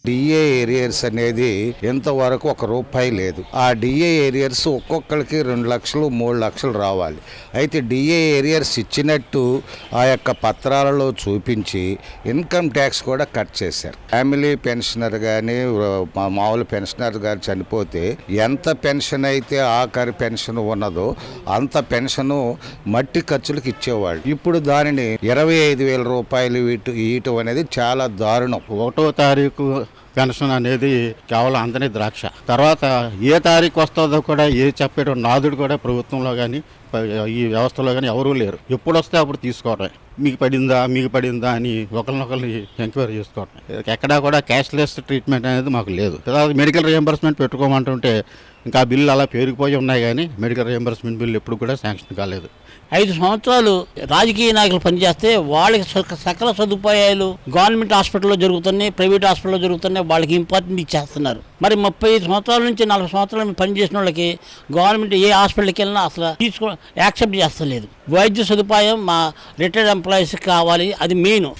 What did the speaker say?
DA arrears అనేది ఇంతవరకు ₹1 లేదు. ఆ డిఏ ఏరియర్స్ ఒక్కొక్కరికి 2 లక్షలు 3 లక్షలు రావాలి. అయితే డిఏ ఏరియర్స్ ఇచ్చినట్టు ఆ యొక్క పత్రాలలో చూపించి ఇన్కమ్ ట్యాక్స్ కూడా కట్ చేశారు. ఫ్యామిలీ పెన్షనర్ కానీ మామూలు పెన్షనర్ గారు చనిపోతే ఎంత పెన్షన్ అయితే ఆఖరి పెన్షన్ ఉన్నదో అంత పెన్షను మట్టి ఖర్చులకు ఇచ్చేవాళ్ళు. ఇప్పుడు దానిని ₹25,000 ఇవ్వటం అనేది చాలా దారుణం. 1వ తారీఖు పెన్షన్ అనేది కేవలం అందని ద్రాక్ష. తర్వాత ఏ తారీఖు వస్తుందో కూడా చెప్పేట నాదుడు కూడా ప్రభుత్వంలో కానీ ఈ వ్యవస్థలో కానీ ఎవరూ లేరు. ఎప్పుడు వస్తే అప్పుడు తీసుకోవడం, మీకు పడిందా అని ఒకరినొకరిని ఎంక్వైరీ చేసుకోవడం. ఎక్కడా కూడా క్యాష్లెస్ ట్రీట్మెంట్ అనేది మాకు లేదు. తర్వాత మెడికల్ రియంబర్స్మెంట్ పెట్టుకోమంటుంటే ఇంకా బిల్లు అలా పేరుకుపోయి ఉన్నాయి, కానీ మెడికల్ రియంబర్స్మెంట్ బిల్లు ఎప్పుడు కూడా శాంక్షన్ కాలేదు. 5 సంవత్సరాలు రాజకీయ నాయకులు పనిచేస్తే వాళ్ళకి సకల సదుపాయాలు గవర్నమెంట్ హాస్పిటల్లో జరుగుతున్నాయి, ప్రైవేట్ హాస్పిటల్లో జరుగుతున్నాయి, వాళ్ళకి ఇంపార్టెంట్ ఇచ్చేస్తున్నారు. మరి 35 సంవత్సరాల నుంచి 40 సంవత్సరాలు పనిచేసిన వాళ్ళకి గవర్నమెంట్ ఏ హాస్పిటల్కి వెళ్ళినా అసలు యాక్సెప్ట్ చేస్తలేదు. వైద్య సదుపాయం మా రిటైర్డ్ ఎంప్లాయీస్కి కావాలి, అది మెయిన్.